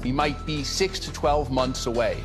We might be 6 to 12 months away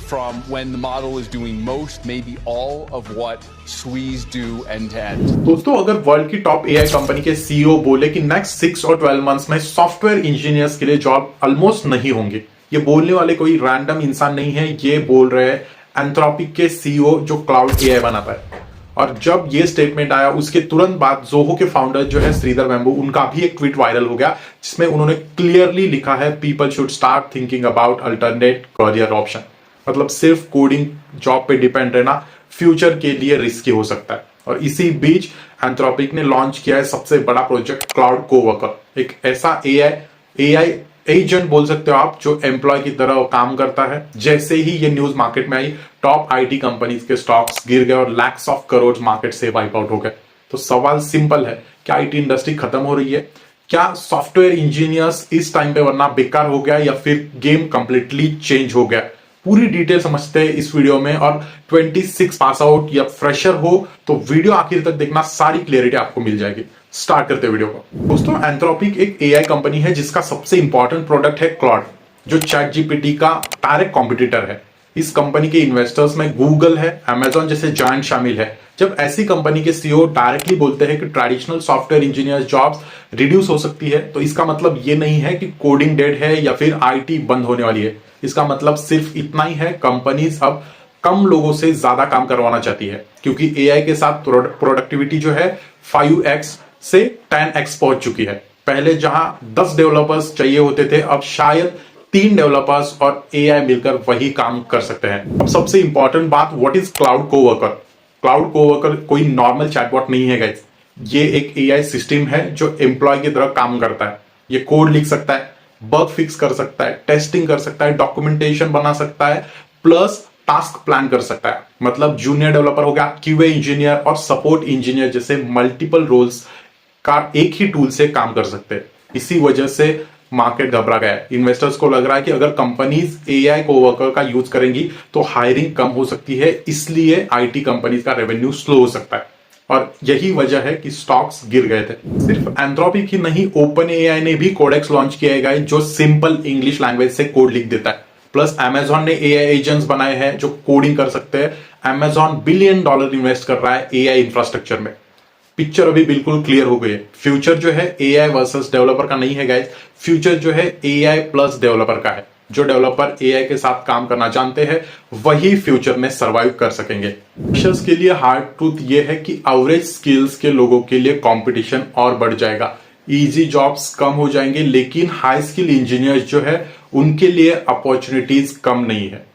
from when the model is doing most, maybe all of what Sui's do end to end. दोस्तों, अगर world की top AI company के CEO बोले कि next 6 और 12 months में software engineers के लिए जॉब ऑलमोस्ट नहीं होंगे, ये बोलने वाले कोई रैंडम इंसान नहीं है, ये बोल रहे हैं एंथ्रोपिक के सीईओ जो क्लाउड एआई बनाता है। और जब ये स्टेटमेंट आया उसके तुरंत बाद जोहो के फाउंडर जो है श्रीधर वेम्बू, उनका भी एक ट्वीट वायरल हो गया जिसमें उन्होंने क्लियरली लिखा है people should start thinking about alternate career option. मतलब सिर्फ कोडिंग जॉब पे डिपेंड रहना फ्यूचर के लिए रिस्की हो सकता है। और इसी बीच एंथ्रोपिक ने लॉन्च किया है सबसे बड़ा प्रोजेक्ट क्लाउड कोवर्कर, एक ऐसा एआई एजेंट बोल सकते हो आप जो एम्प्लॉय की तरह काम करता है। जैसे ही ये न्यूज मार्केट में आई, टॉप आईटी कंपनीज के स्टॉक्स गिर गए और लैक्स ऑफ करोड़ मार्केट से वाइप आउट हो गए। तो सवाल सिंपल है, क्या आईटी इंडस्ट्री खत्म हो रही है? क्या सॉफ्टवेयर इंजीनियर्स इस टाइम पे वरना बेकार हो गया या फिर गेम कंप्लीटली चेंज हो गया? पूरी डिटेल समझते हैं इस वीडियो में। और 26 पास आउट या फ्रेशर हो तो वीडियो आखिर तक देखना, सारी क्लियरिटी आपको मिल जाएगी। स्टार्ट करते वीडियो को। दोस्तों, एंथ्रोपिक एक एआई कंपनी है जिसका सबसे इंपॉर्टेंट प्रोडक्ट है क्लॉड, जो चैट जीपीटी का डायरेक्ट कॉम्पिटिटर है। इस कंपनी के इन्वेस्टर्स में गूगल है, अमेजॉन जैसे जायंट शामिल है। जब ऐसी कंपनी के सीईओ डायरेक्टली बोलते हैं कि traditional software engineer jobs reduce हो सकती है, तो इसका मतलब ये नहीं है कि कोडिंग डेड है या फिर आईटी बंद होने वाली है। इसका मतलब सिर्फ इतना ही है, कंपनीज अब कम लोगों से ज्यादा काम करवाना चाहती है, क्योंकि एआई के साथ प्रोडक्टिविटी जो है 5x से 10x पहुंच चुकी है। पहले जहां 10 डेवलपर्स चाहिए होते थे, अब शायद 3 डेवलपर्स और एआई मिलकर वही काम कर सकते हैं। अब सबसे इंपॉर्टेंट बात, what is cloud co-worker? Cloud co-worker कोई नॉर्मल चैटबॉट नहीं है गाइस, ये एक एआई सिस्टम है जो एम्प्लॉय की तरह काम करता है। ये कोड लिख सकता है, बग फिक्स कर सकता है, टेस्टिंग कर सकता है, डॉक्यूमेंटेशन बना सकता है, प्लस टास्क प्लान कर सकता है। मतलब जूनियर डेवलपर हो गया, क्यूए इंजीनियर और सपोर्ट इंजीनियर जैसे मल्टीपल रोल्स का एक ही टूल से काम कर सकते हैं। इसी वजह से मार्केट घबरा गया है। इन्वेस्टर्स को लग रहा है कि अगर कंपनीज एआई कोवर्कर का यूज करेंगी तो हायरिंग कम हो सकती है, इसलिए आईटी कंपनीज का रेवेन्यू स्लो हो सकता है। और यही वजह है कि स्टॉक्स गिर गए थे। सिर्फ एंथ्रोपिक ही नहीं, ओपन एआई ने भी कोडेक्स लॉन्च किया है जो सिंपल इंग्लिश लैंग्वेज से कोड लिख देता है। प्लस अमेजॉन ने एआई एजेंट्स बनाए हैं जो कोडिंग कर सकते हैं। अमेजॉन $1 बिलियन इन्वेस्ट कर रहा है एआई इंफ्रास्ट्रक्चर में। पिक्चर अभी बिल्कुल क्लियर हो गई है। फ्यूचर जो है एआई वर्सेस डेवलपर का नहीं है गाइस, फ्यूचर जो है एआई प्लस डेवलपर का है। जो डेवलपर एआई के साथ काम करना जानते हैं वही फ्यूचर में सरवाइव कर सकेंगे। फ्रेशर्स के लिए हार्ड ट्रूथ ये है कि एवरेज स्किल्स के लोगों के लिए कंपटीशन और बढ़ जाएगा। इजी जॉब्स कम हो जाएंगे, लेकिन हाई स्किल इंजीनियर्स जो है उनके लिए अपॉर्चुनिटीज कम नहीं है।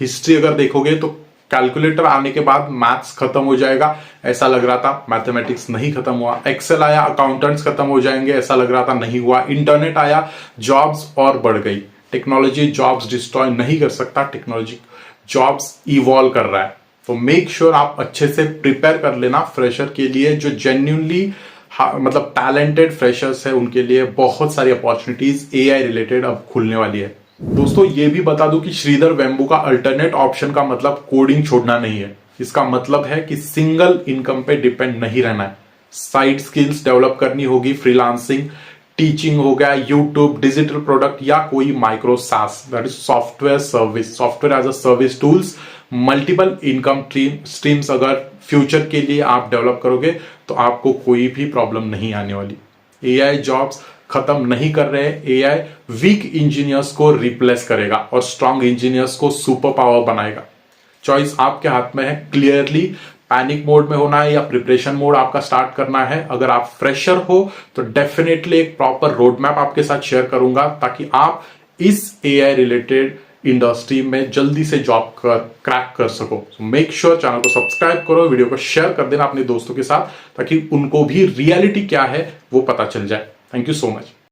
हिस्ट्री अगर देखोगे तो कैलकुलेटर आने के बाद मैथ्स खत्म हो जाएगा, ऐसा लग रहा था। मैथमेटिक्स नहीं खत्म हुआ। एक्सेल आया, अकाउंटेंट्स खत्म हो जाएंगे, ऐसा लग रहा था, नहीं हुआ। इंटरनेट आया, जॉब्स और बढ़ गई। टेक्नोलॉजी जॉब्स डिस्ट्रॉय नहीं कर सकता, टेक्नोलॉजी जॉब्स इवॉल्व कर रहा है। तो मेक श्योर आप अच्छे से प्रिपेयर कर लेना फ्रेशर के लिए। जो जेन्युइनली मतलब टैलेंटेड फ्रेशर्स है उनके लिए बहुत सारी अपॉर्चुनिटीज एआई रिलेटेड अब खुलने वाली है। दोस्तों, ये भी बता दूं कि श्रीधर वेम्बू का अल्टरनेट ऑप्शन का मतलब कोडिंग छोड़ना नहीं है। इसका मतलब है कि सिंगल इनकम पे डिपेंड नहीं रहना है। साइड स्किल्स डेवलप करनी होगी, फ्रीलांसिंग, टीचिंग हो गया, यूट्यूब, डिजिटल प्रोडक्ट या कोई micro SaaS, that is software service, software as a service tools. Multiple income streams अगर फ्यूचर के लिए आप डेवलप करोगे तो आपको कोई भी प्रॉब्लम नहीं आने वाली। एआई जॉब्स खत्म नहीं कर रहे हैं, एआई वीक इंजीनियर्स को रिप्लेस करेगा और स्ट्रॉन्ग इंजीनियर्स को सुपर पावर बनाएगा। चॉइस आपके हाथ में है। क्लियरली पैनिक मोड में होना है या प्रिपरेशन मोड आपका स्टार्ट करना है। अगर आप फ्रेशर हो तो डेफिनेटली एक प्रॉपर रोड मैप आपके साथ शेयर करूंगा ताकि आप इस एआई रिलेटेड इंडस्ट्री में जल्दी से जॉब क्रैक कर सको। मेक श्योर चैनल को सब्सक्राइब करो, वीडियो को शेयर कर देना अपने दोस्तों के साथ ताकि उनको भी रियलिटी क्या है वो पता चल जाए। Thank you so much.